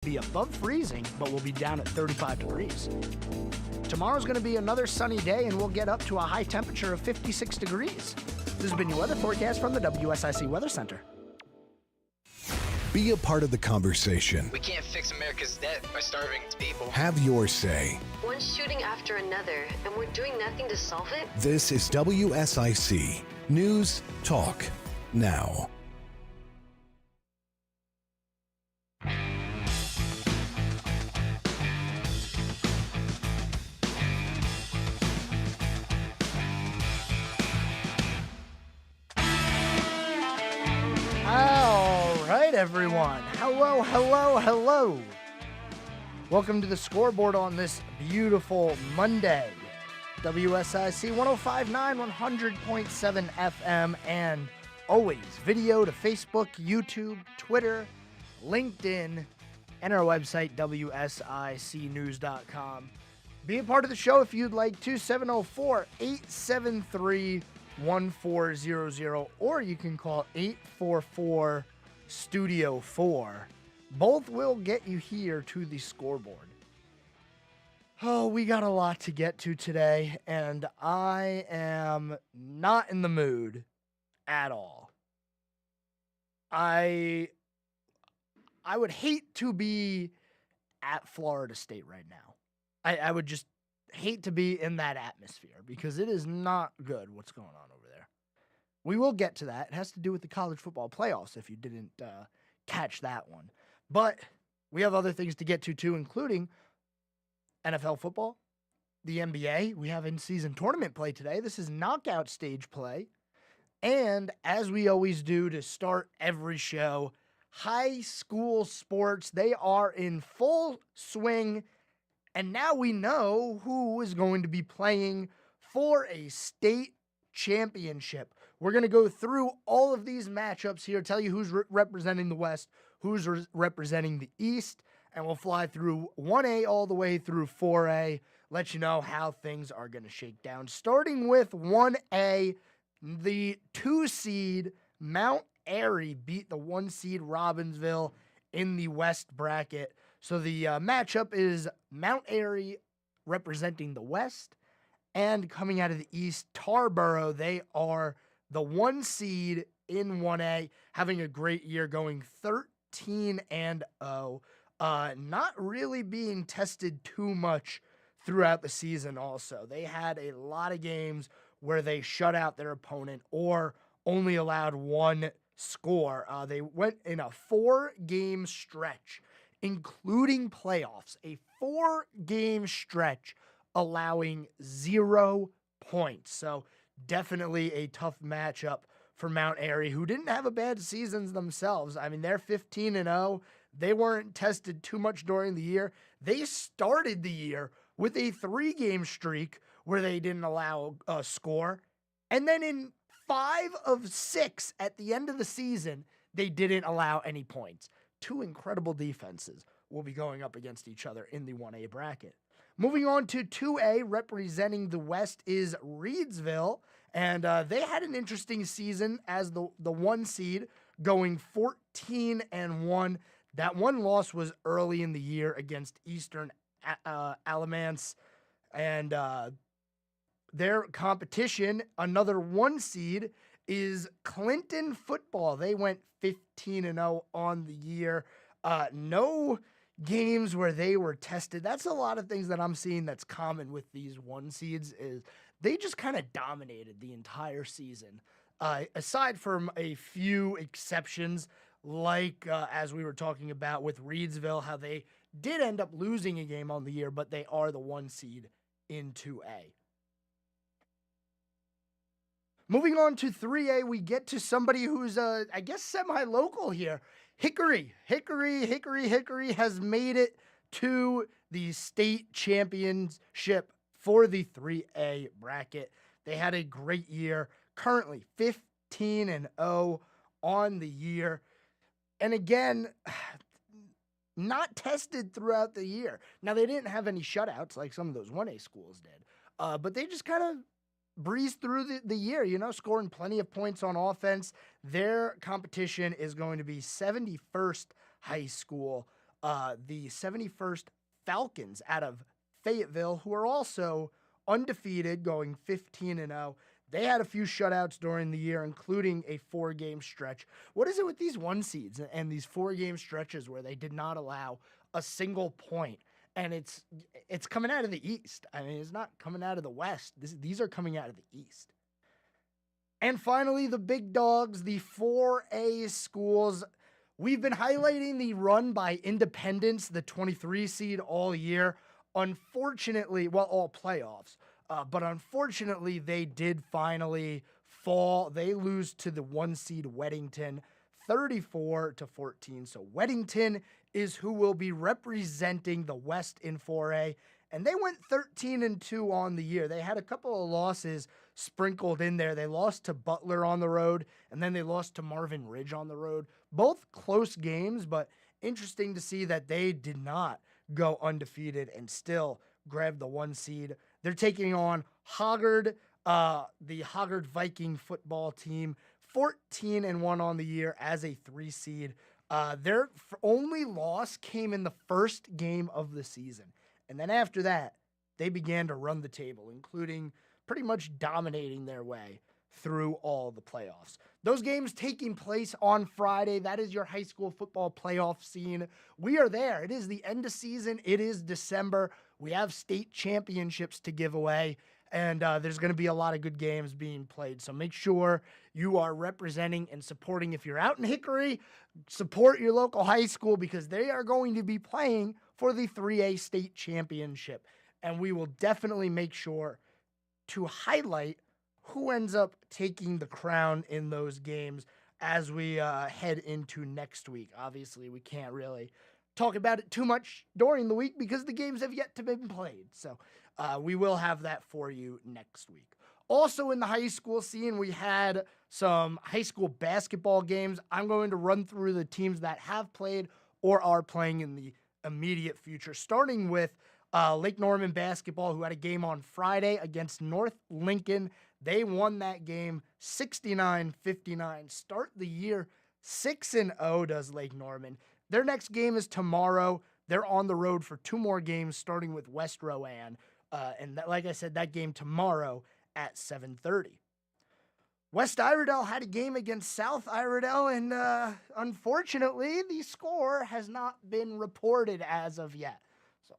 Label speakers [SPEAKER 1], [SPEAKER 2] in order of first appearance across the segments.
[SPEAKER 1] Be above freezing, but we'll be down at 35 degrees. Tomorrow's going to be another sunny day, and we'll get up to a high temperature of 56 degrees. This has been your weather forecast from the WSIC Weather Center.
[SPEAKER 2] Be a part of the conversation.
[SPEAKER 3] We can't fix America's debt by starving its people.
[SPEAKER 2] Have your say.
[SPEAKER 4] One shooting after another, and we're doing nothing to solve it?
[SPEAKER 2] This is WSIC News Talk Now.
[SPEAKER 1] All right, everyone. Hello. Welcome to the Scoreboard on this beautiful Monday. WSIC 105.9, 100.7 FM, and always video to Facebook, YouTube, Twitter, LinkedIn, and our website, WSICnews.com. Be a part of the show if you'd like to, 704-873-1400, or you can call 844-STUDIO-4. Both will get you here to the Scoreboard. Oh, we got a lot to get to today, and I am not in the mood at all. I would hate to be at Florida State right now. I would just hate to be in that atmosphere because it is not good what's going on over there. We will get to that. It has to do with the college football playoffs if you didn't catch that one. But we have other things to get to too, including NFL football, the NBA. We have in-season tournament play today. This is knockout stage play. And as we always do to start every show, high school sports, they are in full swing. And now we know who is going to be playing for a state championship. We're going to go through all of these matchups here, tell you who's representing the West, who's representing the East, and we'll fly through 1A all the way through 4A, let you know how things are going to shake down. Starting with 1A, the 2-seed Mount Airy beat the 1-seed Robbinsville in the West bracket. So the matchup is Mount Airy representing the West, and coming out of the East, Tarboro. They are the 1-seed in 1A, having a great year, going 13-0. Not really being tested too much throughout the season also. They had a lot of games where they shut out their opponent or only allowed one score. They went in a 4-game stretch, including playoffs, a 4-game stretch allowing 0 points. So definitely a tough matchup for Mount Airy, who didn't have a bad season themselves. I mean, they're 15-0. They weren't tested too much during the year. They started the year with a 3-game streak where they didn't allow a score. And then in 5 of 6 at the end of the season, they didn't allow any points. 2 incredible defenses will be going up against each other in the 1A bracket. Moving on to 2A, representing the West is Reedsville, and they had an interesting season as the 1-seed, going 14-1. That one loss was early in the year against Eastern Alamance, and their competition, another 1-seed, is Clinton football. They went 15-0 on the year. No games where they were tested. That's a lot of things that I'm seeing that's common with these 1-seeds is they just kind of dominated the entire season. Aside from a few exceptions, like as we were talking about with Reedsville, how they did end up losing a game on the year, but they are the 1-seed in 2A. Moving on to 3A, we get to somebody who's, I guess, semi-local here. Hickory has made it to the state championship for the 3A bracket. They had a great year, currently 15-0 on the year. And again, not tested throughout the year. Now, they didn't have any shutouts like some of those 1A schools did, but they just kind of breezed through the year, scoring plenty of points on offense. Their competition is going to be 71st High School. the 71st Falcons out of Fayetteville, who are also undefeated, going 15-0. They had a few shutouts during the year, including a 4-game stretch. What is it with these 1 seeds and these 4-game stretches where they did not allow a single point? And it's coming out of the East. I mean, it's not coming out of the West. These are coming out of the East. And finally, the big dogs, the 4A schools. We've been highlighting the run by Independence, the 23 seed, all year. Unfortunately, well, all playoffs. But unfortunately, they did finally fall. They lose to the 1 seed Weddington, 34-14. So Weddington is who will be representing the West in 4A. And they went 13-2 on the year. They had a couple of losses sprinkled in there. They lost to Butler on the road, and then they lost to Marvin Ridge on the road. Both close games, but interesting to see that they did not go undefeated and still grab the 1 seed. They're taking on Hoggard, the Hoggard Viking football team, 14-1 on the year as a 3 seed. Their only loss came in the first game of the season. And then after that, they began to run the table, including pretty much dominating their way through all the playoffs. Those games taking place on Friday. That is your high school football playoff scene. We are there. It is the end of season. It is December. We have state championships to give away, and there's going to be a lot of good games being played. So make sure you are representing and supporting. If you're out in Hickory, support your local high school because they are going to be playing for the 3A state championship. And we will definitely make sure to highlight who ends up taking the crown in those games as we head into next week. Obviously, we can't really talk about it too much during the week because the games have yet to be played. So we will have that for you next week. Also in the high school scene, we had some high school basketball games. I'm going to run through the teams that have played or are playing in the immediate future, starting with Lake Norman basketball, who had a game on Friday against North Lincoln. They won that game 69-59. Start the year 6-0 does Lake Norman. Their next game is tomorrow. They're on the road for 2 more games, starting with West Rowan. And that, like I said, that game tomorrow at 7:30. West Iredell had a game against South Iredell, and unfortunately, the score has not been reported as of yet. So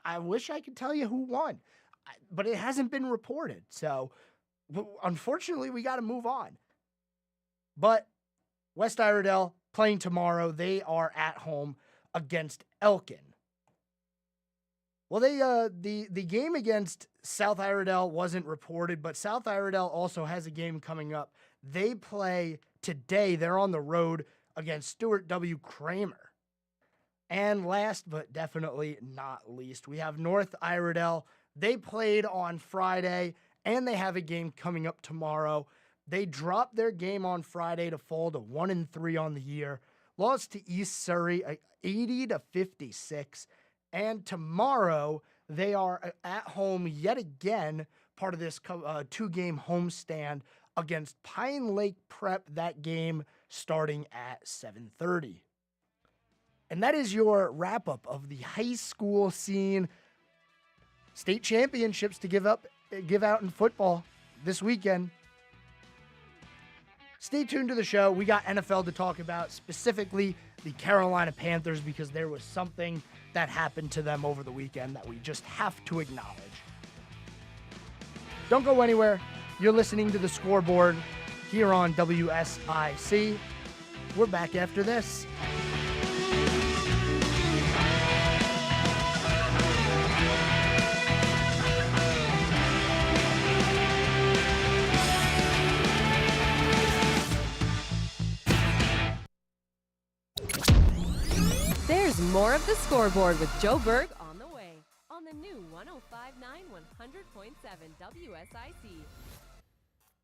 [SPEAKER 1] I wish I could tell you who won, but it hasn't been reported. So unfortunately, we got to move on. But West Iredell playing tomorrow. They are at home against Elkin. Well, the game against South Iredell wasn't reported, but South Iredell also has a game coming up. They play today. They're on the road against Stuart W. Kramer. And last but definitely not least, we have North Iredell. They played on Friday, and they have a game coming up tomorrow. They dropped their game on Friday to fall to 1-3 on the year. Lost to East Surrey 80-56. And tomorrow, they are at home yet again, part of this 2-game homestand against Pine Lake Prep. That game starting at 7:30. And that is your wrap-up of the high school scene. State championships to give out in football this weekend. Stay tuned to the show. We got NFL to talk about, specifically the Carolina Panthers, because there was something that happened to them over the weekend that we just have to acknowledge. Don't go anywhere. You're listening to The Scoreboard here on WSIC. We're back after this.
[SPEAKER 5] There's more of The Scoreboard with Joe Berg on the way on the new 105.9 100.7 WSIC.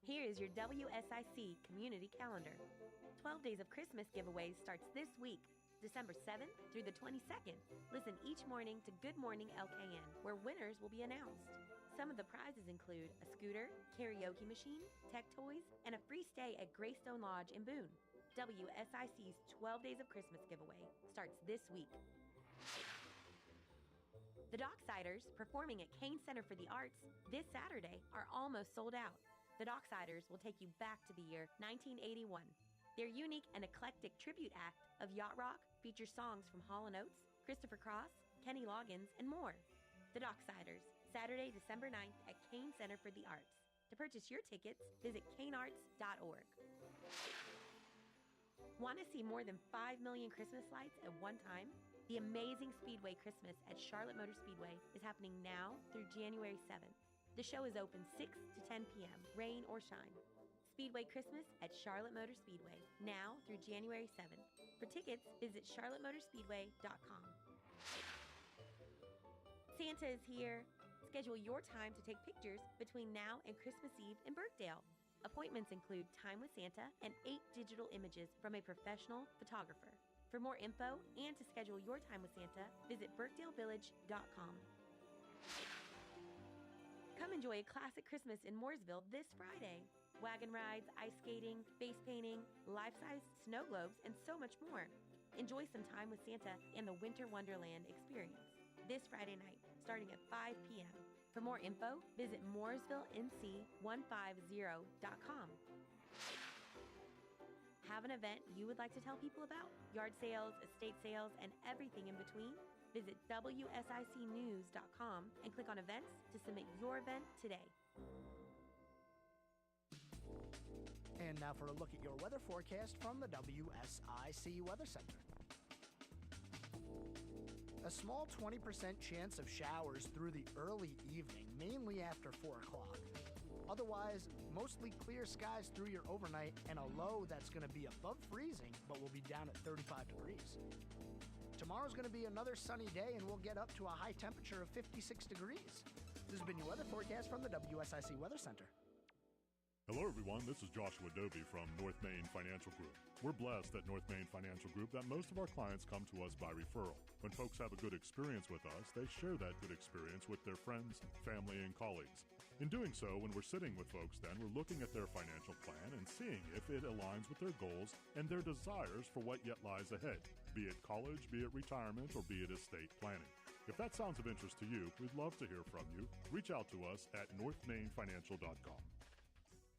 [SPEAKER 6] Here is your WSIC community calendar. 12 Days of Christmas giveaways starts this week, December 7th through the 22nd. Listen each morning to Good Morning LKN, where winners will be announced. Some of the prizes include a scooter, karaoke machine, tech toys, and a free stay at Greystone Lodge in Boone. WSIC's 12 Days of Christmas giveaway starts this week. The Docksiders, performing at Kane Center for the Arts this Saturday, are almost sold out. The Docksiders will take you back to the year 1981. Their unique and eclectic tribute act of yacht rock features songs from Hall & Oates, Christopher Cross, Kenny Loggins, and more. The Docksiders, Saturday, December 9th at Kane Center for the Arts. To purchase your tickets, visit kanearts.org. Want to see more than 5 million Christmas lights at one time? The Amazing Speedway Christmas at Charlotte Motor Speedway is happening now through January 7th. The show is open 6 to 10 p.m., rain or shine. Speedway Christmas at Charlotte Motor Speedway, now through January 7th. For tickets, visit charlottemotorspeedway.com. Santa is here. Schedule your time to take pictures between now and Christmas Eve in Birkdale. Appointments include Time with Santa and 8 digital images from a professional photographer. For more info and to schedule your time with Santa, visit birkdalevillage.com. Come enjoy a classic Christmas in Mooresville this Friday. Wagon rides, ice skating, face painting, life-size snow globes, and so much more. Enjoy some time with Santa and the Winter Wonderland experience this Friday night, starting at 5 p.m. For more info, visit mooresvillenc150.com. Have an event you would like to tell people about? Yard sales, estate sales, and everything in between? Visit WSICnews.com and click on events to submit your event today.
[SPEAKER 1] And now for a look at your weather forecast from the WSIC Weather Center. A small 20% chance of showers through the early evening, mainly after 4 o'clock. Otherwise, mostly clear skies through your overnight and a low that's going to be above freezing, but will be down at 35 degrees. Tomorrow's going to be another sunny day, and we'll get up to a high temperature of 56 degrees. This has been your weather forecast from the WSIC Weather Center.
[SPEAKER 7] Hello everyone, this is Joshua Dobie from North Main Financial Group. We're blessed at North Main Financial Group that most of our clients come to us by referral. When folks have a good experience with us, they share that good experience with their friends, family, and colleagues. In doing so, when we're sitting with folks then, we're looking at their financial plan and seeing if it aligns with their goals and their desires for what yet lies ahead, be it college, be it retirement, or be it estate planning. If that sounds of interest to you, we'd love to hear from you. Reach out to us at northmainfinancial.com.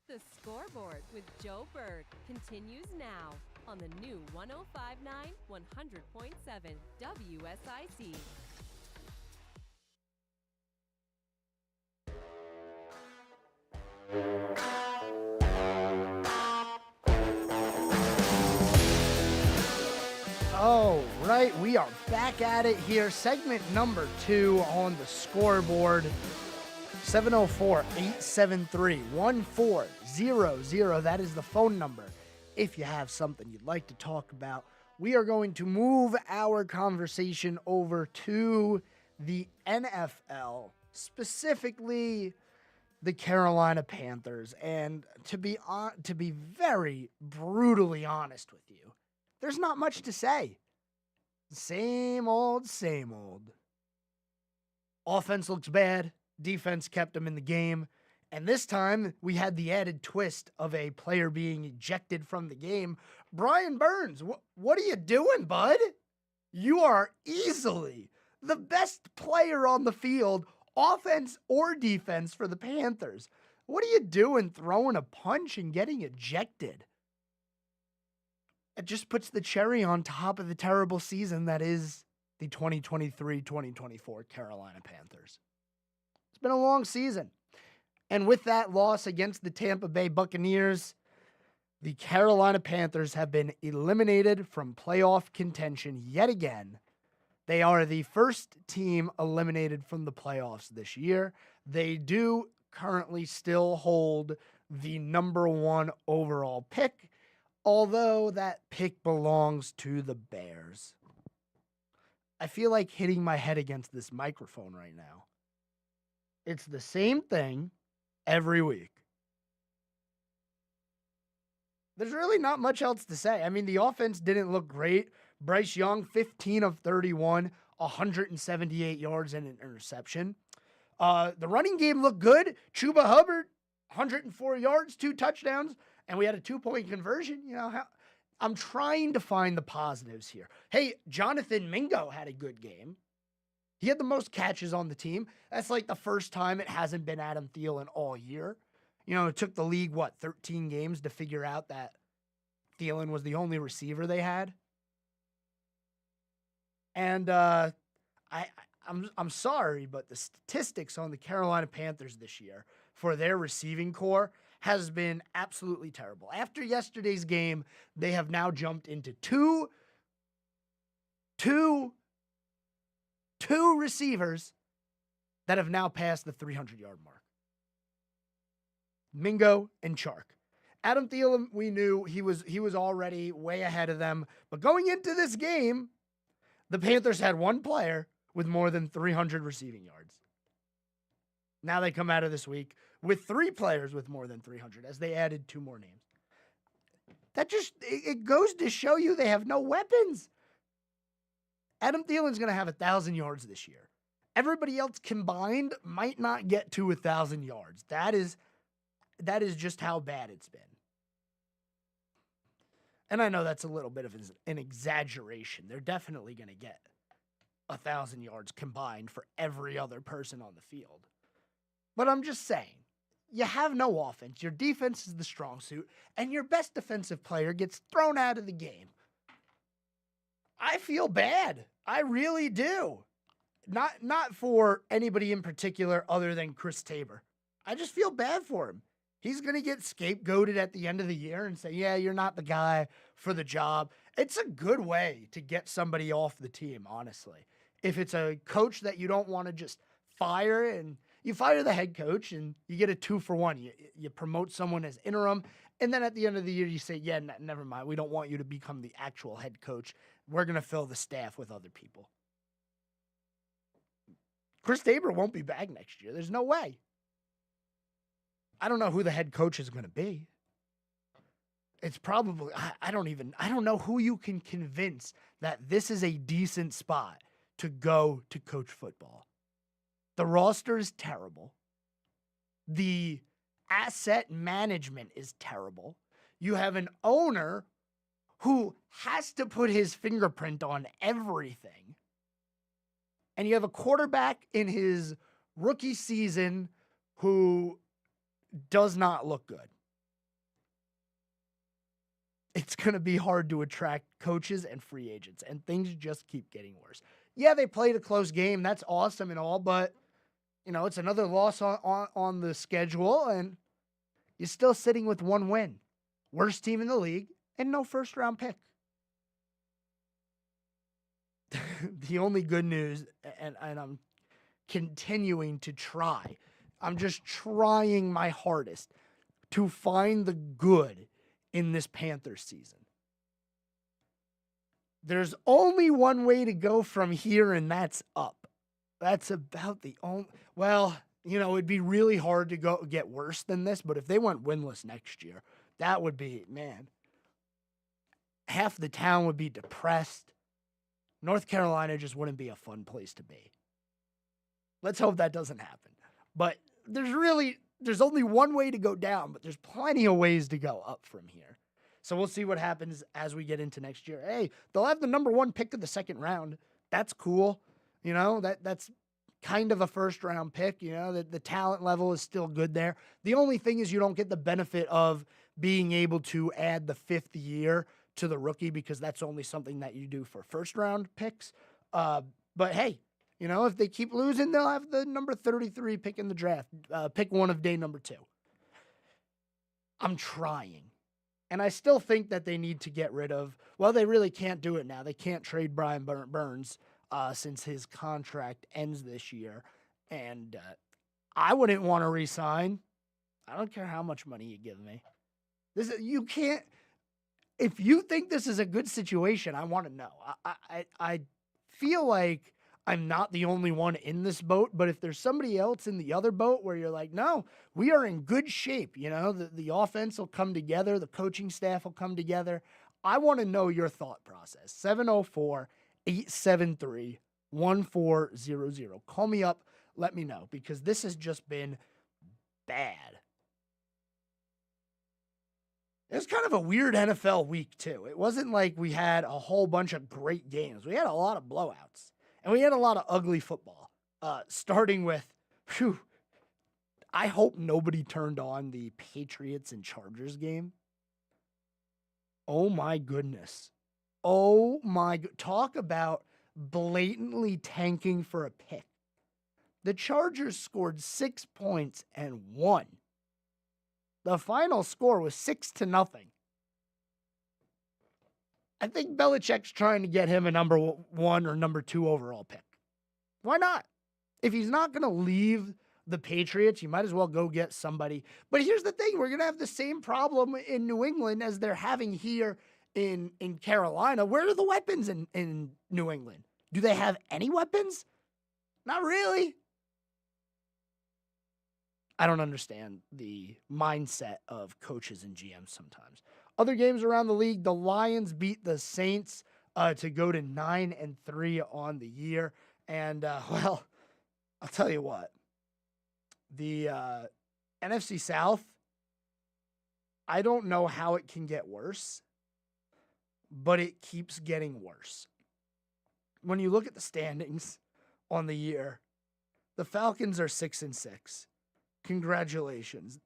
[SPEAKER 5] The Scoreboard with Joe Berg continues now on the new 105.9 100.7 WSIC.
[SPEAKER 1] All right, we are back at it here. Segment number 2 on the Scoreboard. 704-873-1400. That is the phone number if you have something you'd like to talk about. We are going to move our conversation over to the NFL, specifically the Carolina Panthers. And to be very brutally honest with you, there's not much to say. Same old, same old. Offense looks bad. Defense kept them in the game. And this time, we had the added twist of a player being ejected from the game. Brian Burns, what are you doing, bud? You are easily the best player on the field, offense or defense, for the Panthers. What are you doing throwing a punch and getting ejected? It just puts the cherry on top of the terrible season that is the 2023-2024 Carolina Panthers. It's been a long season. And with that loss against the Tampa Bay Buccaneers, the Carolina Panthers have been eliminated from playoff contention yet again. They are the first team eliminated from the playoffs this year. They do currently still hold the number 1 overall pick, although that pick belongs to the Bears. I feel like hitting my head against this microphone right now. It's the same thing every week. There's really not much else to say. I mean, the offense didn't look great. Bryce Young, 15 of 31, 178 yards and an interception. The running game looked good. Chuba Hubbard, 104 yards, 2 touchdowns, and we had a 2-point conversion. You know, I'm trying to find the positives here. Hey, Jonathan Mingo had a good game. He had the most catches on the team. That's like the first time it hasn't been Adam Thielen all year. You know, it took the league, 13 games to figure out that Thielen was the only receiver they had. And I'm sorry, but the statistics on the Carolina Panthers this year for their receiving core has been absolutely terrible. After yesterday's game, they have now jumped into two receivers that have now passed the 300-yard mark. Mingo and Chark. Adam Thielen, we knew he was already way ahead of them. But going into this game, the Panthers had one player with more than 300 receiving yards. Now they come out of this week with 3 players with more than 300 as they added 2 more names. That just, it goes to show you they have no weapons. Adam Thielen's going to have 1,000 yards this year. Everybody else combined might not get to 1,000 yards. That is just how bad it's been. And I know that's a little bit of an exaggeration. They're definitely going to get 1,000 yards combined for every other person on the field. But I'm just saying, you have no offense. Your defense is the strong suit, and your best defensive player gets thrown out of the game. I feel bad. I really do. Not for anybody in particular other than Chris Tabor. I just feel bad for him. He's going to get scapegoated at the end of the year and say, yeah, you're not the guy for the job. It's a good way to get somebody off the team, honestly. If it's a coach that you don't want to just fire, and you fire the head coach and you get a 2-for-1. You promote someone as interim, and then at the end of the year you say, yeah, never mind. We don't want you to become the actual head coach. We're going to fill the staff with other people. Chris Tabor won't be back next year. There's no way. I don't know who the head coach is going to be. It's probably, I don't know who you can convince that this is a decent spot to go to coach football. The roster is terrible. The asset management is terrible. You have an owner who has to put his fingerprint on everything. And you have a quarterback in his rookie season who does not look good. It's going to be hard to attract coaches and free agents, and things just keep getting worse. Yeah, they played a close game. That's awesome and all, but, you know, it's another loss on the schedule, and you're still sitting with 1 win. Worst team in the league, and no first-round pick. The only good news, and I'm continuing to try, I'm just trying my hardest to find the good in this Panthers season. There's only one way to go from here, and that's up. That's about the only, well, you know, it'd be really hard to get worse than this, but if they went winless next year, that would be, man, half the town would be depressed. North Carolina just wouldn't be a fun place to be. Let's hope that doesn't happen. But there's only one way to go down, but there's plenty of ways to go up from here. So we'll see what happens as we get into next year. Hey, they'll have the number 1 pick of the second round. That's cool. You know, that's kind of a first-round pick. You know, the talent level is still good there. The only thing is you don't get the benefit of being able to add the 5th year to the rookie because that's only something that you do for first-round picks. But, hey, you know, if they keep losing, they'll have the number 33 pick in the draft. Pick 1 of day number 2. I'm trying. And I still think that they need to get rid of, well, they really can't do it now. They can't trade Brian Burns since his contract ends this year. And I wouldn't want to re-sign. I don't care how much money you give me. You can't. If you think this is a good situation, I want to know. I feel like I'm not the only one in this boat, but if there's somebody else in the other boat where you're like, no, we are in good shape, you know, the offense will come together, the coaching staff will come together. I want to know your thought process. 704-873-1400. Call me up, let me know, because this has just been bad. It was kind of a weird NFL week, too. It wasn't like we had a whole bunch of great games. We had a lot of blowouts, and we had a lot of ugly football, starting with, I hope nobody turned on the Patriots and Chargers game. Oh, my goodness. Talk about blatantly tanking for a pick. The Chargers scored 6 points and won. The final score was 6-0. I think Belichick's trying to get him a number 1 or number 2 overall pick. Why not? If he's not going to leave the Patriots, you might as well go get somebody. But here's the thing. We're going to have the same problem in New England as they're having here in Carolina. Where are the weapons in New England? Do they have any weapons? Not really. I don't understand the mindset of coaches and GMs sometimes. Other games around the league, the Lions beat the Saints to go to 9-3 on the year. And, I'll tell you what. The NFC South, I don't know how it can get worse, but it keeps getting worse. When you look at the standings on the year, the Falcons are 6-6. Congratulations.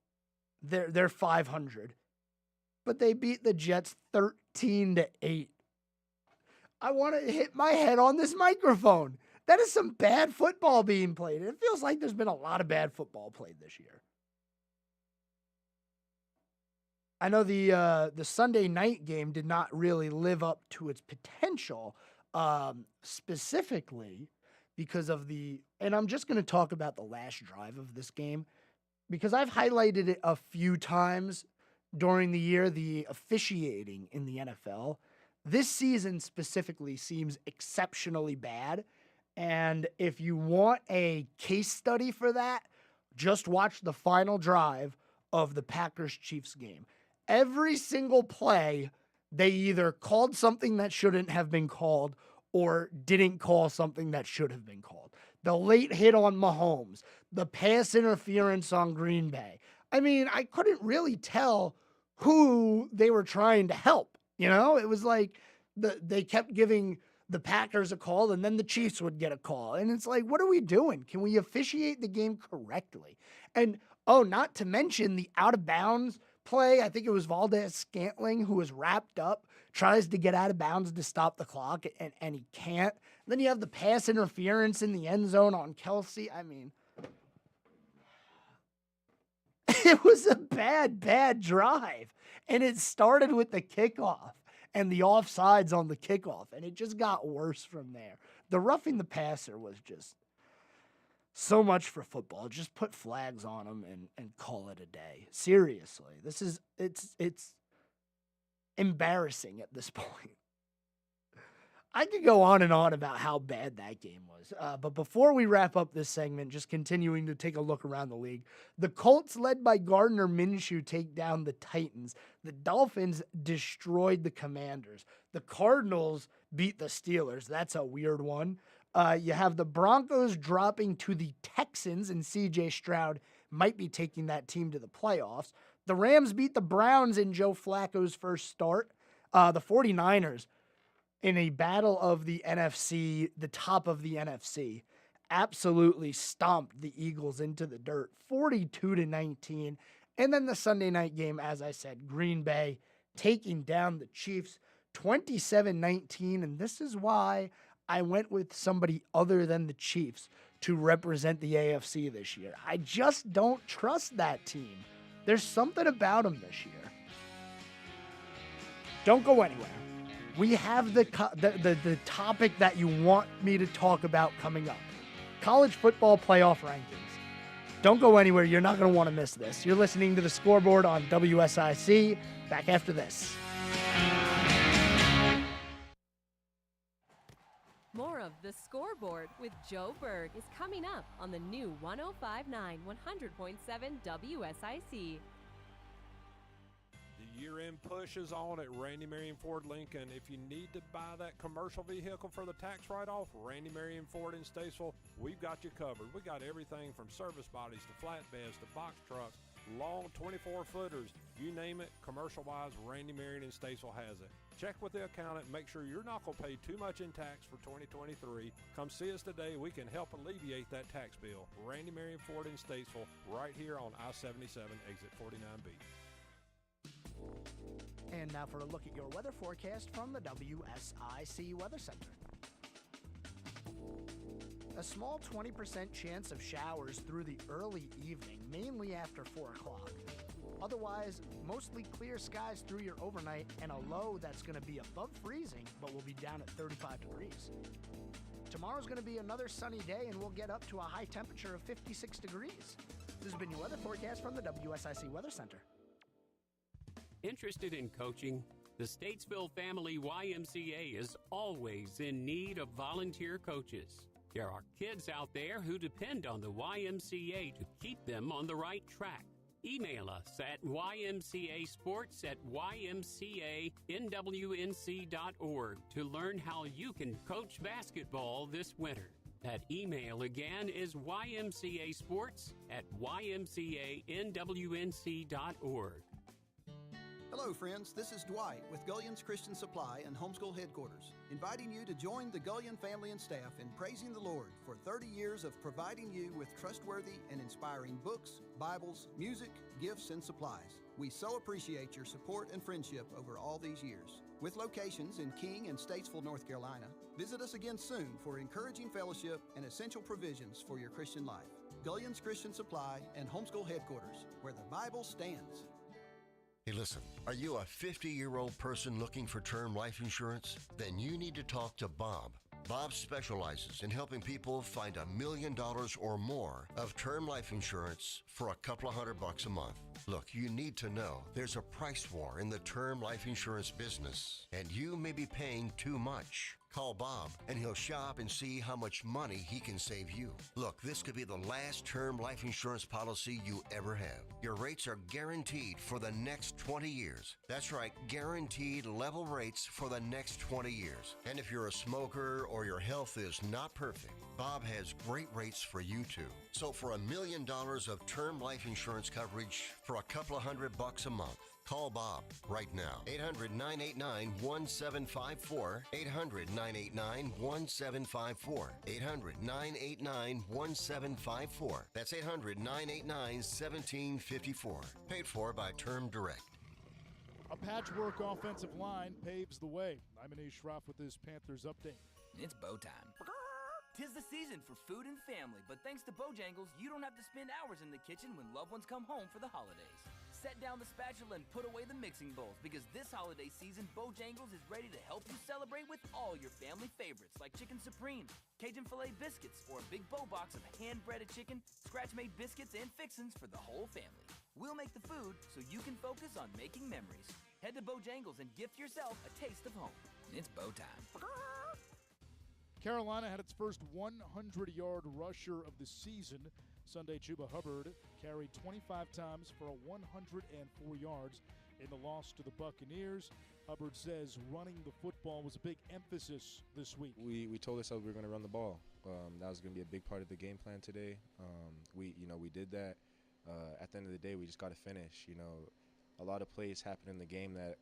[SPEAKER 1] They're 500. But they beat the Jets 13-8. I want to hit my head on this microphone. That is some bad football being played. It feels like there's been a lot of bad football played this year. I know the Sunday night game did not really live up to its potential, specifically because of and I'm just going to talk about the last drive of this game, because I've highlighted it a few times during the year, the officiating in the NFL. This season specifically seems exceptionally bad. And if you want a case study for that, just watch the final drive of the Packers-Chiefs game. Every single play, they either called something that shouldn't have been called or didn't call something that should have been called. The late hit on Mahomes, the pass interference on Green Bay. I mean, I couldn't really tell who they were trying to help. You know, it was like they kept giving the Packers a call and then the Chiefs would get a call. And it's like, what are we doing? Can we officiate the game correctly? And, not to mention the out of bounds play. I think it was Valdez-Scantling who was wrapped up, tries to get out of bounds to stop the clock, and he can't. Then you have the pass interference in the end zone on Kelsey. I mean, it was a bad drive. And it started with the kickoff and the offsides on the kickoff, and it just got worse from there. The roughing the passer was just so much for football. Just put flags on them and call it a day. Seriously, it's embarrassing at this point. I could go on and on about how bad that game was. But before we wrap up this segment, just continuing to take a look around the league, the Colts, led by Gardner Minshew, take down the Titans. The Dolphins destroyed the Commanders. The Cardinals beat the Steelers. That's a weird one. You have the Broncos dropping to the Texans, and C.J. Stroud might be taking that team to the playoffs. The Rams beat the Browns in Joe Flacco's first start. The 49ers, in a battle of the NFC, the top of the NFC, absolutely stomped the Eagles into the dirt, 42-19. And then the Sunday night game, as I said, Green Bay taking down the Chiefs 27-19. And this is why I went with somebody other than the Chiefs to represent the AFC this year. I just don't trust that team. There's something about them this year. Don't go anywhere. We have the topic that you want me to talk about coming up. College football playoff rankings. Don't go anywhere. You're not going to want to miss this. You're listening to The Scoreboard on WSIC. Back after this.
[SPEAKER 5] More of The Scoreboard with Joe Berg is coming up on the new 105.9 100.7 WSIC.
[SPEAKER 8] The year-end push is on at Randy Marion Ford Lincoln. If you need to buy that commercial vehicle for the tax write-off, Randy Marion Ford in Statesville, we've got you covered. We got everything from service bodies to flatbeds to box trucks. long 24-footers, you name it, commercial-wise, Randy Marion in Statesville has it. Check with the accountant, make sure you're not going to pay too much in tax for 2023. Come see us today. We can help alleviate that tax bill. Randy Marion Ford in Statesville, right here on I-77, exit 49B.
[SPEAKER 1] And now for a look at your weather forecast from the WSIC Weather Center. A small 20% chance of showers through the early evening, mainly after 4 o'clock. Otherwise, mostly clear skies through your overnight and a low that's going to be above freezing, but will be down at 35 degrees. Tomorrow's going to be another sunny day and we'll get up to a high temperature of 56 degrees. This has been your weather forecast from the WSIC Weather Center.
[SPEAKER 9] Interested in coaching? The Statesville Family YMCA is always in need of volunteer coaches. There are kids out there who depend on the YMCA to keep them on the right track. Email us at ymcasports@ymcanwnc.org to learn how you can coach basketball this winter. That email again is ymcasports@ymcanwnc.org.
[SPEAKER 10] Hello, friends. This is Dwight with Gullion's Christian Supply and Homeschool Headquarters, inviting you to join the Gullion family and staff in praising the Lord for 30 years of providing you with trustworthy and inspiring books, Bibles, music, gifts, and supplies. We so appreciate your support and friendship over all these years. With locations in King and Statesville, North Carolina, visit us again soon for encouraging fellowship and essential provisions for your Christian life. Gullion's Christian Supply and Homeschool Headquarters, where the Bible stands.
[SPEAKER 11] Hey, listen, are you a 50-year-old person looking for term life insurance? Then you need to talk to Bob. Bob specializes in helping people find $1 million or more of term life insurance for a couple of $100 a month. Look, you need to know there's a price war in the term life insurance business, and you may be paying too much. Call Bob, and he'll shop and see how much money he can save you. Look, this could be the last term life insurance policy you ever have. Your rates are guaranteed for the next 20 years. That's right, guaranteed level rates for the next 20 years. And if you're a smoker or your health is not perfect, Bob has great rates for you too. So for $1 million of term life insurance coverage for a couple of $100 a month, call Bob right now. 800-989-1754. 800-989-1754. 800-989-1754. That's 800-989-1754. Paid for by Term Direct.
[SPEAKER 12] A patchwork offensive line paves the way. I'm Anish Shroff with this Panthers update.
[SPEAKER 13] It's bow time. 'Tis the season for food and family, but thanks to Bojangles, you don't have to spend hours in the kitchen when loved ones come home for the holidays. Set down the spatula and put away the mixing bowls, because this holiday season, Bojangles is ready to help you celebrate with all your family favorites like Chicken Supreme, Cajun Filet Biscuits, or a big bow box of hand-breaded chicken, scratch-made biscuits, and fixins for the whole family. We'll make the food so you can focus on making memories. Head to Bojangles and gift yourself a taste of home. It's bow time.
[SPEAKER 12] Carolina had its first 100-yard rusher of the season. Sunday, Chuba Hubbard carried 25 times for 104 yards in the loss to the Buccaneers. Hubbard says running the football was a big emphasis this week.
[SPEAKER 14] We told ourselves we were going to run the ball. That was going to be a big part of the game plan today. We did that. At the end of the day, we just got to finish. A lot of plays happen in the game that,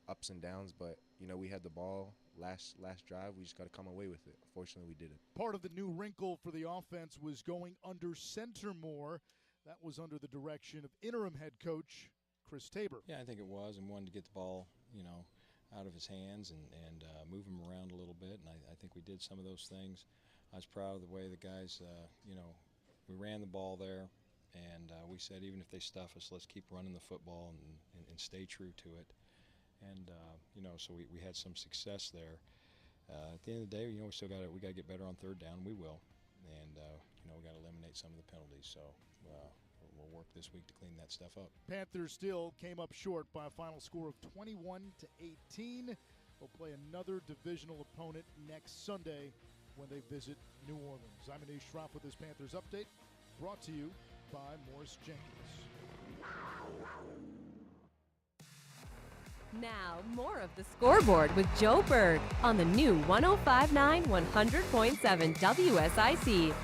[SPEAKER 14] ups and downs, but, we had the ball last drive. We just got to come away with it. Fortunately, we didn't.
[SPEAKER 12] Part of the new wrinkle for the offense was going under center more. That was under the direction of interim head coach Chris Tabor.
[SPEAKER 15] Yeah, I think it was, and wanted to get the ball, out of his hands and move him around a little bit, and I think we did some of those things. I was proud of the way the guys, we ran the ball there, and we said even if they stuff us, let's keep running the football and stay true to it. And so we had some success there. At the end of the day, we got to get better on third down. We will, and we got to eliminate some of the penalties. So we'll work this week to clean that stuff up.
[SPEAKER 12] Panthers still came up short by a final score of 21-18. They'll play another divisional opponent next Sunday when they visit New Orleans. I'm Anish Shroff with this Panthers update, brought to you by Morris Jenkins.
[SPEAKER 5] Now, more of the Scoreboard with Joe Berg on the new 105.9 100.7 WSIC.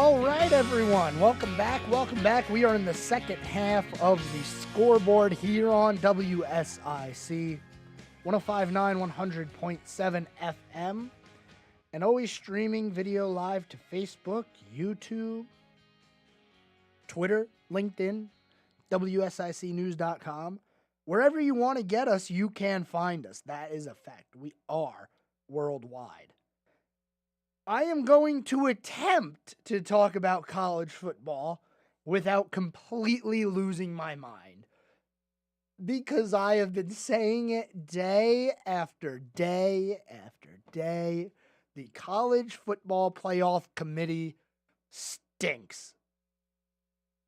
[SPEAKER 1] All right, everyone. Welcome back. Welcome back. We are in the second half of the Scoreboard here on WSIC 105.9, 100.7 FM, and always streaming video live to Facebook, YouTube, Twitter, LinkedIn, WSICnews.com. Wherever you want to get us, you can find us. That is a fact. We are worldwide. I am going to attempt to talk about college football without completely losing my mind, because I have been saying it day after day after day. The College Football Playoff Committee stinks.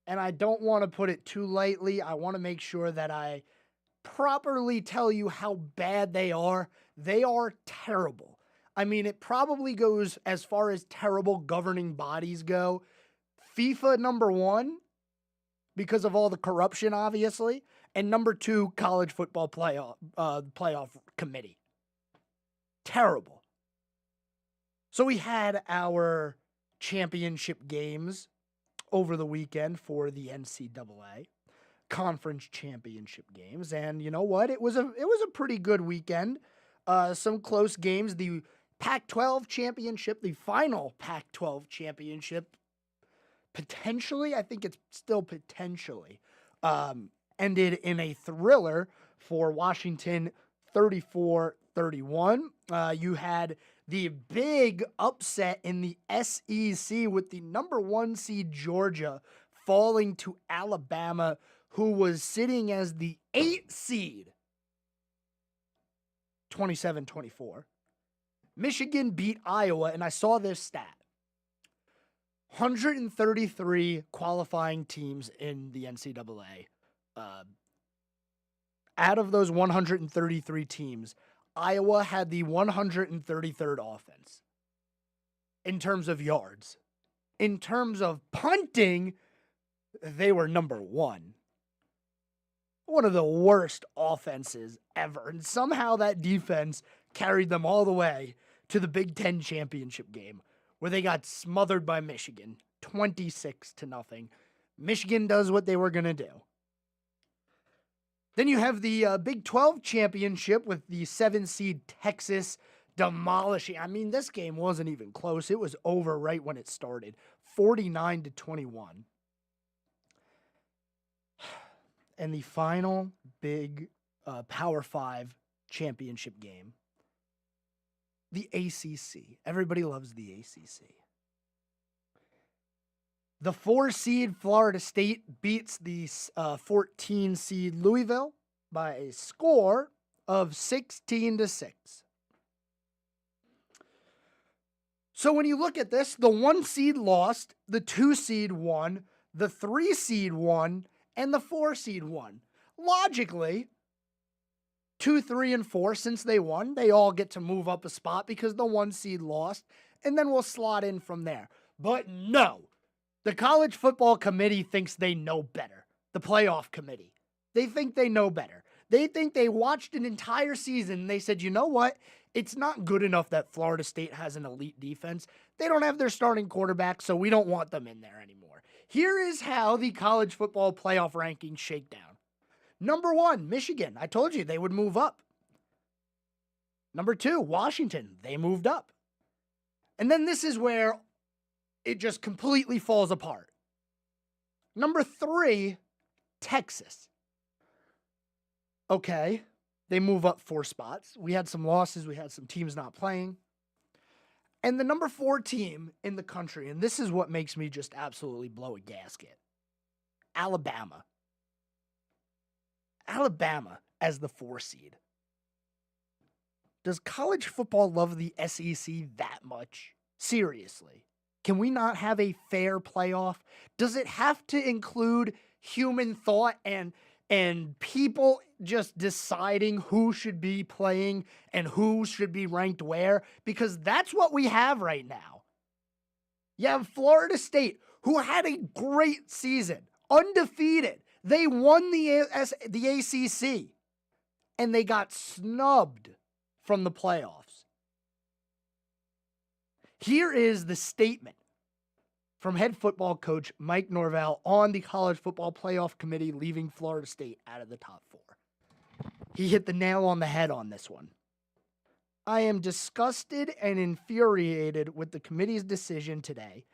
[SPEAKER 1] And I don't want to put it too lightly. I want to make sure that I properly tell you how bad they are. They are terrible. I mean, it probably goes as far as terrible governing bodies go. FIFA, number one, because of all the corruption, obviously. And number two, College Football Playoff Committee. Terrible. So we had our championship games over the weekend for the NCAA conference championship games. And you know what? It was a pretty good weekend. Some close games. The Pac-12 championship, the final Pac-12 championship, potentially, I think it's still potentially, ended in a thriller for Washington, 34-31. You had the big upset in the SEC with the number one seed Georgia falling to Alabama, who was sitting as the 8th seed, 27-24. Michigan beat Iowa, and I saw this stat. 133 qualifying teams in the NCAA. Out of those 133 teams, Iowa had the 133rd offense in terms of yards. In terms of punting, they were number one. One of the worst offenses ever. And somehow that defense carried them all the way to the Big Ten championship game, where they got smothered by Michigan, 26-0. Michigan does what they were going to do. Then you have the Big 12 championship with the 7-seed Texas demolishing. I mean, this game wasn't even close. It was over right when it started, 49-21. And the final big Power 5 championship game, the ACC. Everybody loves the ACC. The 4-seed Florida State beats the 14-seed Louisville by a score of 16-6. So when you look at this, the 1-seed lost, the 2-seed won, the 3-seed won, and the 4-seed won. Logically, 2, 3, and 4, since they won, they all get to move up a spot because the 1-seed lost, and then we'll slot in from there. But no, the College Football Committee thinks they know better. The playoff committee. They think they know better. They think they watched an entire season and they said, you know what? It's not good enough that Florida State has an elite defense. They don't have their starting quarterback, so we don't want them in there anymore. Here is how the college football playoff rankings shake down. Number 1, Michigan. I told you they would move up. Number 2, Washington. They moved up. And then this is where it just completely falls apart. Number 3, Texas. Okay, they move up 4 spots. We had some losses. We had some teams not playing. And the number 4 team in the country, and this is what makes me just absolutely blow a gasket, Alabama. Alabama as the 4 seed. Does college football love the SEC that much? Seriously. Can we not have a fair playoff? Does it have to include human thought and people just deciding who should be playing and who should be ranked where? Because that's what we have right now. You have Florida State, who had a great season, undefeated. They won the ACC, and they got snubbed from the playoffs. Here is the statement from head football coach Mike Norvell on the college football playoff committee, leaving Florida State out of the top 4. He hit the nail on the head on this one. I am disgusted and infuriated with the committee's decision today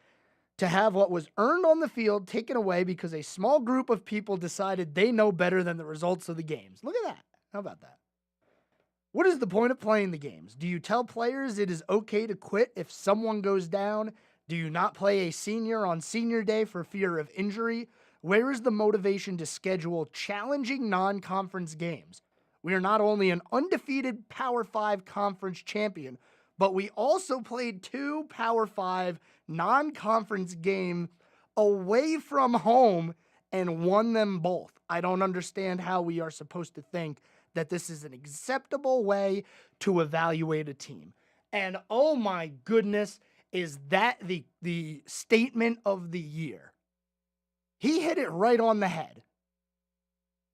[SPEAKER 1] to have what was earned on the field taken away because a small group of people decided they know better than the results of the games. Look at that. How about that? What is the point of playing the games? Do you tell players it is okay to quit if someone goes down? Do you not play a senior on senior day for fear of injury? Where is the motivation to schedule challenging non-conference games? We are not only an undefeated Power 5 conference champion, but we also played 2 Power 5 non-conference games away from home and won them both. I don't understand how we are supposed to think that this is an acceptable way to evaluate a team. And oh my goodness, is that the statement of the year? He hit it right on the head.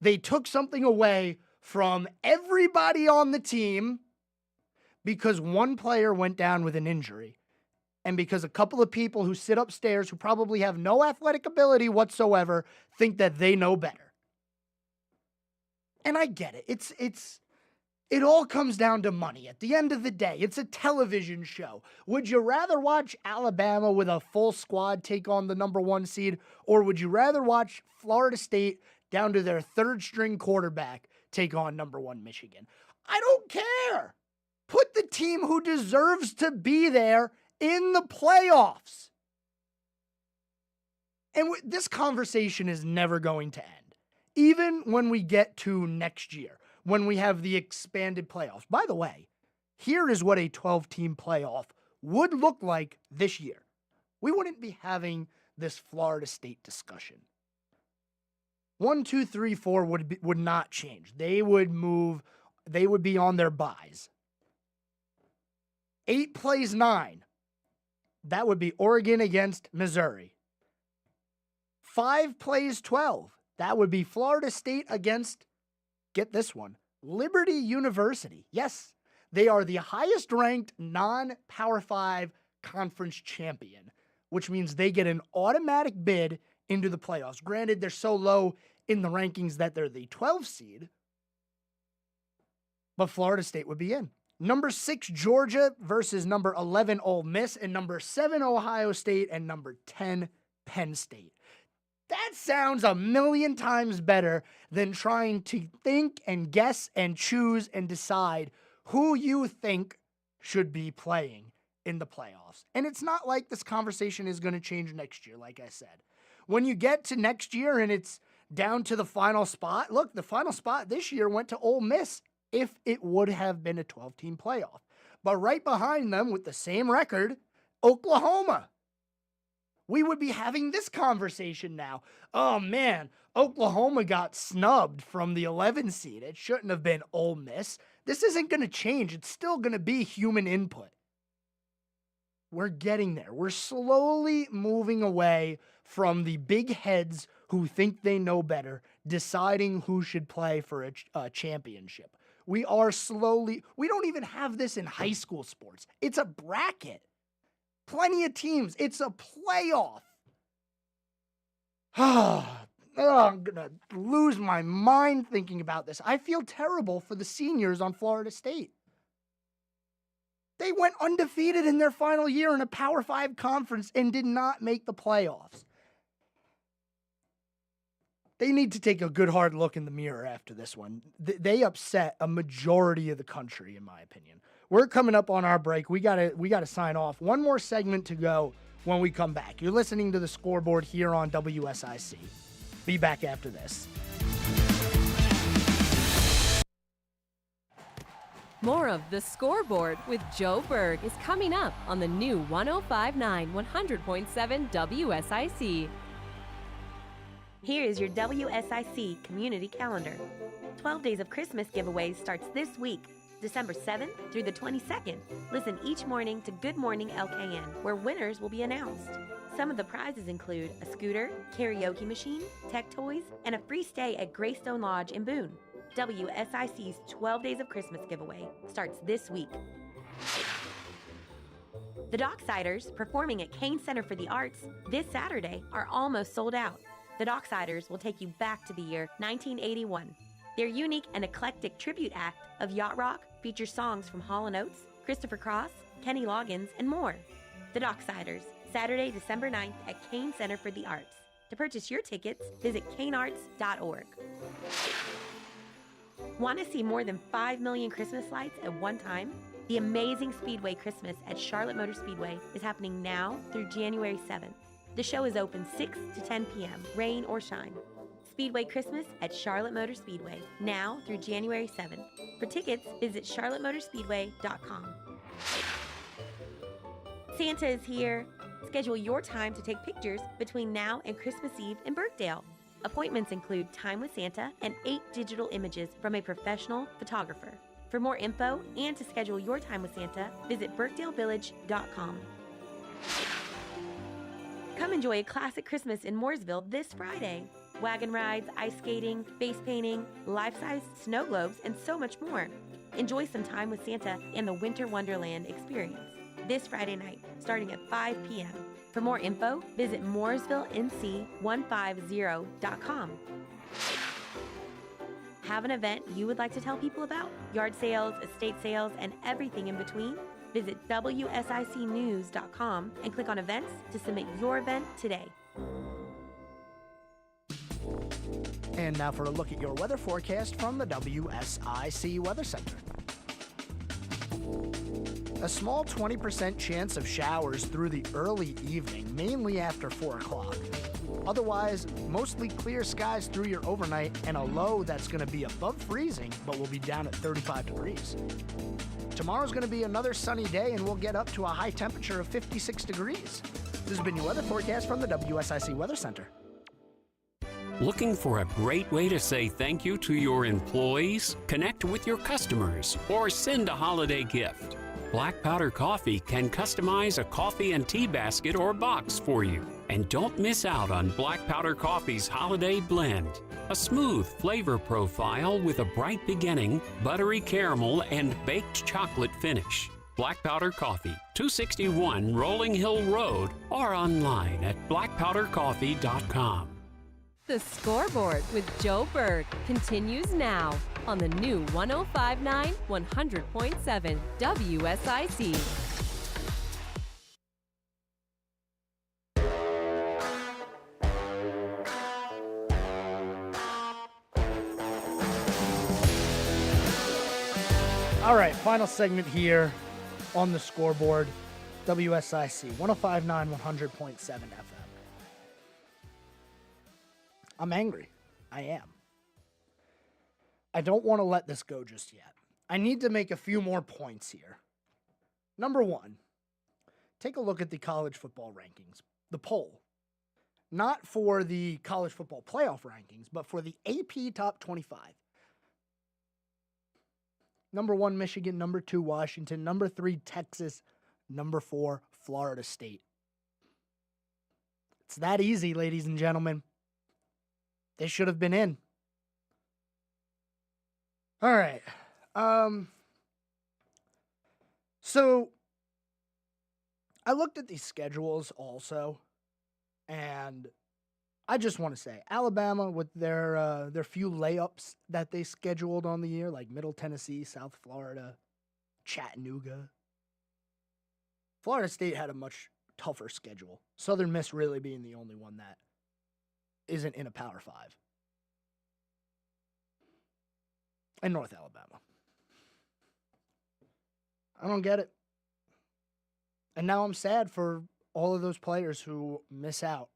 [SPEAKER 1] They took something away from everybody on the team because one player went down with an injury and because a couple of people who sit upstairs who probably have no athletic ability whatsoever think that they know better. And I get it. It all comes down to money. At the end of the day, it's a television show. Would you rather watch Alabama with a full squad take on the number 1 seed, or would you rather watch Florida State down to their 3rd string quarterback take on number 1 Michigan? I don't care. Put the team who deserves to be there in the playoffs. And this conversation is never going to end. Even when we get to next year, when we have the expanded playoffs. By the way, here is what a 12-team playoff would look like this year. We wouldn't be having this Florida State discussion. 1, 2, 3, 4 would not change. They would move. They would be on their buys. 8 plays 9. That would be Oregon against Missouri. 5 plays 12. That would be Florida State against, get this one, Liberty University. Yes, they are the highest ranked non-Power 5 conference champion, which means they get an automatic bid into the playoffs. Granted, they're so low in the rankings that they're the 12 seed, but Florida State would be in. Number 6, Georgia versus number 11, Ole Miss, and number 7, Ohio State, and number 10, Penn State. That sounds a million times better than trying to think and guess and choose and decide who you think should be playing in the playoffs. And it's not like this conversation is going to change next year, like I said. When you get to next year and it's down to the final spot, look, the final spot this year went to Ole Miss if it would have been a 12-team playoff. But right behind them with the same record, Oklahoma. We would be having this conversation now. Oh man, Oklahoma got snubbed from the 11 seed. It shouldn't have been Ole Miss. This isn't going to change. It's still going to be human input. We're getting there. We're slowly moving away from the big heads who think they know better, deciding who should play for a championship. We don't even have this in high school sports. It's a bracket. Plenty of teams. It's a playoff. I'm going to lose my mind thinking about this. I feel terrible for the seniors on Florida State. They went undefeated in their final year in a Power 5 conference and did not make the playoffs. They need to take a good hard look in the mirror after this one. They upset a majority of the country, in my opinion. We're coming up on our break. We gotta sign off. One more segment to go when we come back. You're listening to The Scoreboard here on WSIC. Be back after this.
[SPEAKER 5] More of The Scoreboard with Joe Berg is coming up on the new 105.9 100.7 WSIC.
[SPEAKER 6] Here is your WSIC community calendar. 12 Days of Christmas giveaways starts this week, December 7th through the 22nd. Listen each morning to Good Morning LKN, where winners will be announced. Some of the prizes include a scooter, karaoke machine, tech toys, and a free stay at Greystone Lodge in Boone. WSIC's 12 Days of Christmas giveaway starts this week. The Docksiders, performing at Kane Center for the Arts this Saturday, are almost sold out. The Docksiders will take you back to the year 1981. Their unique and eclectic tribute act of yacht rock features songs from Hall & Oates, Christopher Cross, Kenny Loggins, and more. The Docksiders, Saturday, December 9th at Kane Center for the Arts. To purchase your tickets, visit kanearts.org. Want to see more than 5 million Christmas lights at one time? The Amazing Speedway Christmas at Charlotte Motor Speedway is happening now through January 7th. The show is open 6 to 10 p.m., rain or shine. Speedway Christmas at Charlotte Motor Speedway, now through January 7th. For tickets, visit charlottemotorspeedway.com. Santa is here. Schedule your time to take pictures between now and Christmas Eve in Birkdale. Appointments include time with Santa and 8 digital images from a professional photographer. For more info and to schedule your time with Santa, visit birkdalevillage.com. Come enjoy a classic Christmas in Mooresville this Friday. Wagon rides, ice skating, face painting, life-size snow globes, and so much more. Enjoy some time with Santa and the Winter Wonderland experience this Friday night, starting at 5 p.m. For more info, visit mooresvillenc150.com. Have an event you would like to tell people about? Yard sales, estate sales, and everything in between? Visit WSICnews.com and click on events to submit your event today.
[SPEAKER 1] And now for a look at your weather forecast from the WSIC Weather Center. A small 20% chance of showers through the early evening, mainly after 4 o'clock. Otherwise, mostly clear skies through your overnight and a low that's going to be above freezing, but will be down at 35 degrees. Tomorrow's going to be another sunny day and we'll get up to a high temperature of 56 degrees. This has been your weather forecast from the WSIC Weather Center.
[SPEAKER 9] Looking for a great way to say thank you to your employees, connect with your customers, or send a holiday gift? Black Powder Coffee can customize a coffee and tea basket or box for you. And don't miss out on Black Powder Coffee's Holiday Blend. A smooth flavor profile with a bright beginning, buttery caramel, and baked chocolate finish. Black Powder Coffee, 261 Rolling Hill Road, or online at blackpowdercoffee.com.
[SPEAKER 5] The Scoreboard with Joe Berg continues now on the new 105.9 100.7 WSIC.
[SPEAKER 1] All right, final segment here on the Scoreboard, WSIC 105.9 100.7 FM. I'm angry. I am. I don't want to let this go just yet. I need to make a few more points here. Number one, take a look at the college football rankings, the poll. Not for the college football playoff rankings, but for the AP Top 25. Number 1, Michigan. Number 2, Washington. Number 3, Texas. Number 4, Florida State. It's that easy, ladies and gentlemen. They should have been in. All right. So I looked at these schedules also, and I just want to say Alabama with their few layups that they scheduled on the year, like Middle Tennessee, South Florida, Chattanooga. Florida State had a much tougher schedule. Southern Miss really being the only one that isn't in a Power 5. And North Alabama. I don't get it. And now I'm sad for all of those players who miss out.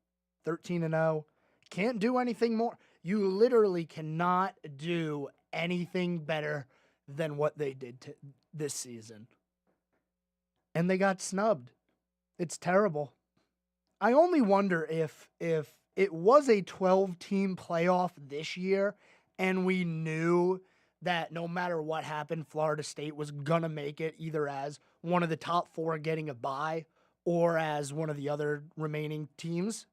[SPEAKER 1] 13-0. Can't do anything more. You literally cannot do anything better than what they did this season. And they got snubbed. It's terrible. I only wonder if it was a 12-team playoff this year and we knew that no matter what happened, Florida State was going to make it either as one of the top 4 getting a bye or as one of the other remaining teams.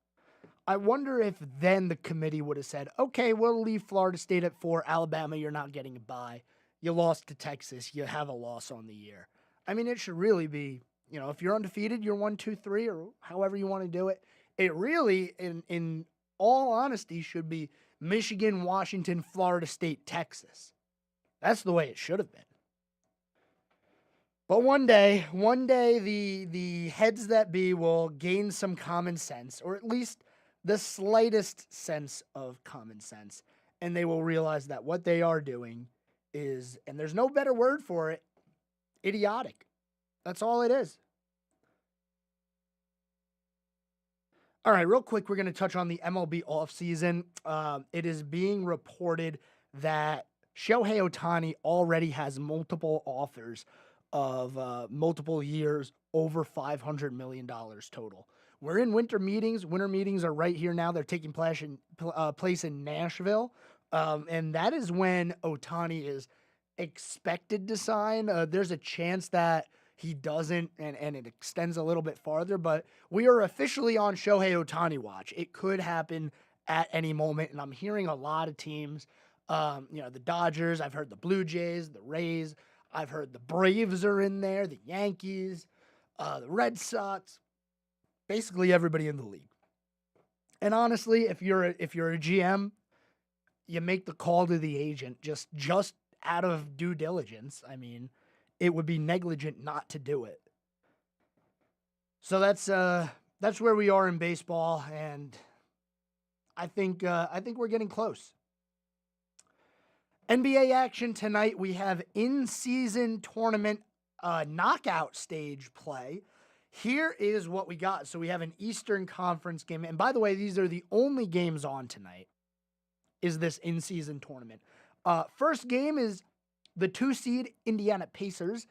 [SPEAKER 1] I wonder if then the committee would have said, okay, we'll leave Florida State at 4. Alabama, you're not getting a bye. You lost to Texas. You have a loss on the year. I mean, it should really be, if you're undefeated, you're 1-2-3, or however you want to do it. It really, in all honesty, should be Michigan, Washington, Florida State, Texas. That's the way it should have been. But one day, the heads that be will gain some common sense, or at least the slightest sense of common sense, and they will realize that what they are doing is, and there's no better word for it, idiotic. That's all it is. All right, real quick, we're going to touch on the MLB offseason. It is being reported that Shohei Ohtani already has multiple offers of multiple years, over $500 million total. We're in winter meetings. Winter meetings are right here now. They're taking place in Nashville. And that is when Ohtani is expected to sign. There's a chance that he doesn't, and it extends a little bit farther, but we are officially on Shohei Ohtani watch. It could happen at any moment, and I'm hearing a lot of teams, the Dodgers, I've heard the Blue Jays, the Rays, I've heard the Braves are in there, the Yankees, the Red Sox, basically everybody in the league. And honestly, if you're a GM, you make the call to the agent just out of due diligence. I mean, it would be negligent not to do it. So that's where we are in baseball, and I think we're getting close. NBA action tonight. We have in-season tournament knockout stage play. Here is what we got. So we have an Eastern Conference game, and by the way, these are the only games on tonight. Is this in-season tournament? First game is the 2-seed Indiana Pacers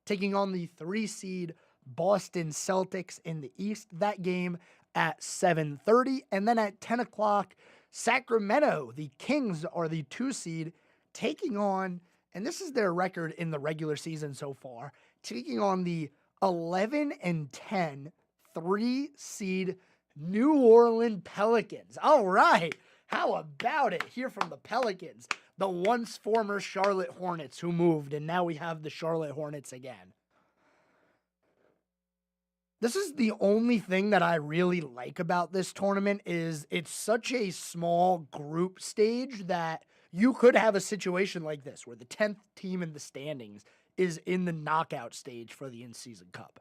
[SPEAKER 1] taking on the 3-seed Boston Celtics in the East. That game at 7:30. And then at 10 o'clock, Sacramento, the Kings are the 2-seed, taking on, and this is their record in the regular season so far, taking on the 11-10 3-seed New Orleans Pelicans. All right. How about it? Hear from the Pelicans, the once former Charlotte Hornets who moved, and now we have the Charlotte Hornets again. This is the only thing that I really like about this tournament is it's such a small group stage that you could have a situation like this where the 10th team in the standings is in the knockout stage for the in-season cup.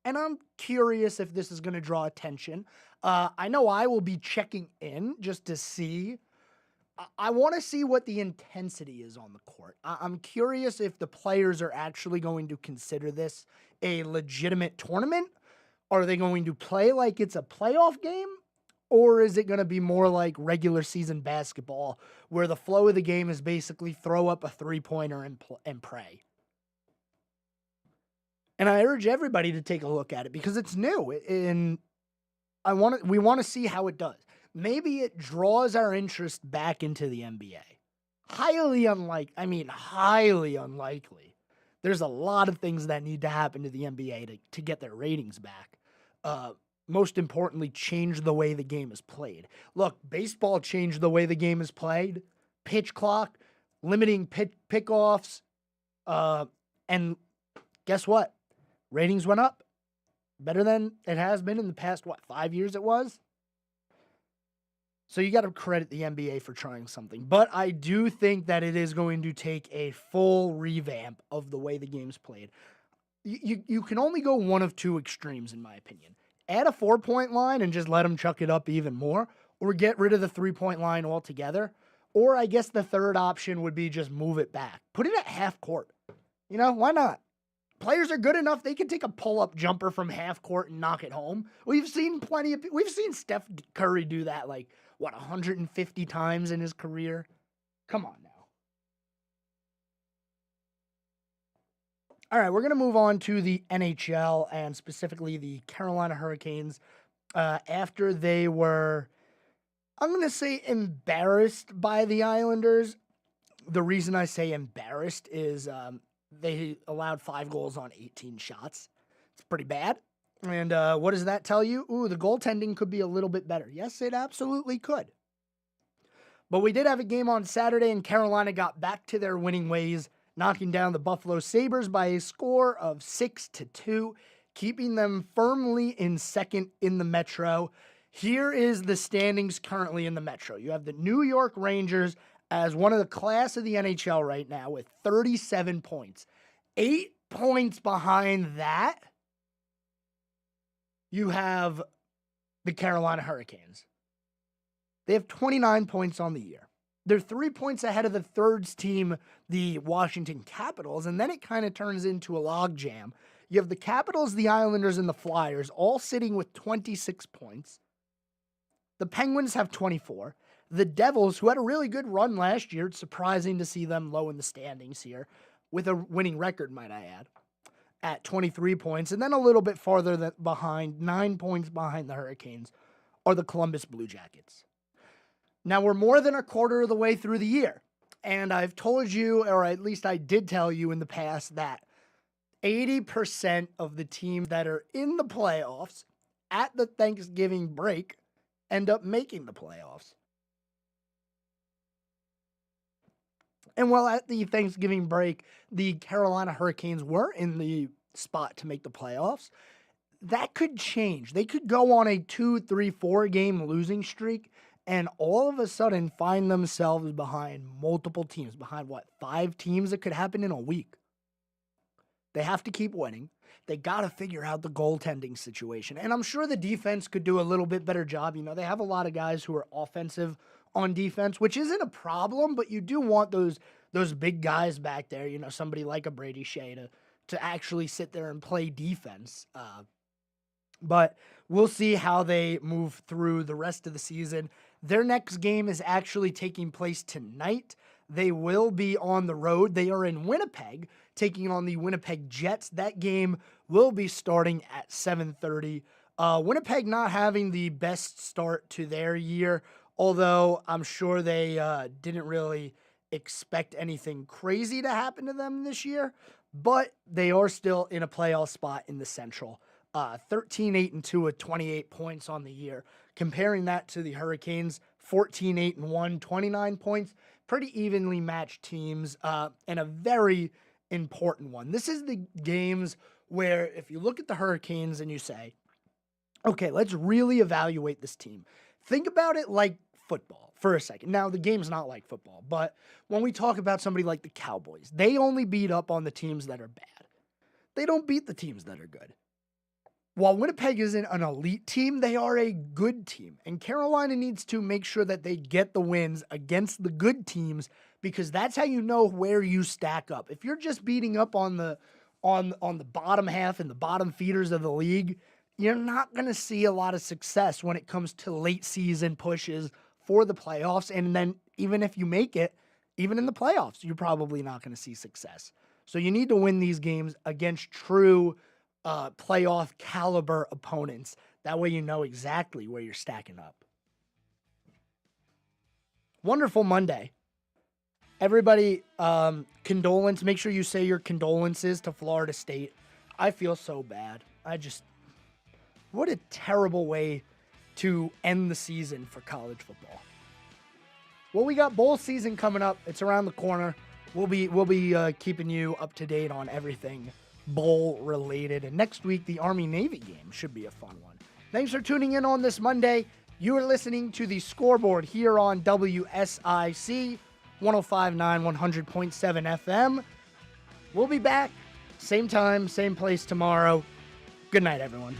[SPEAKER 1] And I'm curious if this is going to draw attention. I know I will be checking in just to see. I want to see what the intensity is on the court. I'm curious if the players are actually going to consider this a legitimate tournament. Are they going to play like it's a playoff game? Or is it going to be more like regular season basketball where the flow of the game is basically throw up a three-pointer and pray? And I urge everybody to take a look at it because it's new, and we want to see how it does. Maybe it draws our interest back into the NBA. Highly unlikely. There's a lot of things that need to happen to the NBA to get their ratings back. Most importantly, change the way the game is played. Look, baseball changed the way the game is played. Pitch clock, limiting pickoffs, and guess what? Ratings went up. Better than it has been in the past, 5 years it was? So you got to credit the NBA for trying something. But I do think that it is going to take a full revamp of the way the game's played. You can only go one of two extremes, in my opinion. Add a 4-point line and just let them chuck it up even more, or get rid of the 3-point line altogether. Or I guess the third option would be just move it back. Put it at half court. Why not? Players are good enough, they can take a pull-up jumper from half court and knock it home. We've seen Steph Curry do that 150 times in his career. Come on now. All right, we're going to move on to the NHL and specifically the Carolina Hurricanes after they were, I'm going to say, embarrassed by the Islanders. The reason I say embarrassed is they allowed 5 goals on 18 shots. It's pretty bad. And what does that tell you? The goaltending could be a little bit better. Yes, it absolutely could. But we did have a game on Saturday, and Carolina got back to their winning ways knocking down the Buffalo Sabres by a score of 6-2, keeping them firmly in second in the Metro. Here is the standings currently in the Metro. You have the New York Rangers as one of the class of the NHL right now with 37 points. 8 points behind that, you have the Carolina Hurricanes. They have 29 points on the year. They're 3 points ahead of the third team, the Washington Capitals, and then it kind of turns into a logjam. You have the Capitals, the Islanders, and the Flyers all sitting with 26 points. The Penguins have 24. The Devils, who had a really good run last year, it's surprising to see them low in the standings here, with a winning record, might I add, at 23 points. And then a little bit farther behind, 9 points behind the Hurricanes, are the Columbus Blue Jackets. Now, we're more than a quarter of the way through the year, and I've told you, or at least I did tell you in the past, that 80% of the teams that are in the playoffs at the Thanksgiving break end up making the playoffs. And while at the Thanksgiving break, the Carolina Hurricanes were in the spot to make the playoffs, that could change. They could go on a 2, 3, 4 game losing streak and all of a sudden find themselves behind multiple teams, behind 5 teams? It could happen in a week. They have to keep winning. They got to figure out the goaltending situation. And I'm sure the defense could do a little bit better job. You know, they have a lot of guys who are offensive on defense, which isn't a problem, but you do want those big guys back there, you know, somebody like a Brady Shea to actually sit there and play defense. But we'll see how they move through the rest of the season. Their next game is actually taking place tonight. They will be on the road. They are in Winnipeg, taking on the Winnipeg Jets. That game will be starting at 7:30. Winnipeg not having the best start to their year, although I'm sure they didn't really expect anything crazy to happen to them this year, but they are still in a playoff spot in the Central. 13-8-2 with 28 points on the year. Comparing that to the Hurricanes, 14-8-1, 29 points. Pretty evenly matched teams, and a very important one. This is the games where if you look at the Hurricanes and you say, okay, let's really evaluate this team. Think about it like football for a second. Now, the game's not like football, but when we talk about somebody like the Cowboys, they only beat up on the teams that are bad. They don't beat the teams that are good. While Winnipeg isn't an elite team, they are a good team. And Carolina needs to make sure that they get the wins against the good teams, because that's how you know where you stack up. If you're just beating up on the bottom half and the bottom feeders of the league, you're not going to see a lot of success when it comes to late season pushes for the playoffs. And then even if you make it, even in the playoffs, you're probably not going to see success. So you need to win these games against true playoff caliber opponents. That way you know exactly where you're stacking up. Wonderful Monday. Everybody, condolence. Make sure you say your condolences to Florida State. I feel so bad. What a terrible way to end the season for college football. Well, we got bowl season coming up. It's around the corner. We'll be keeping you up to date on everything bowl related. And next week, the Army-Navy game should be a fun one. Thanks for tuning in on this Monday. You are listening to the Scoreboard here on WSIC 105.9, 100.7 FM. We'll be back same time, same place tomorrow. Good night, everyone.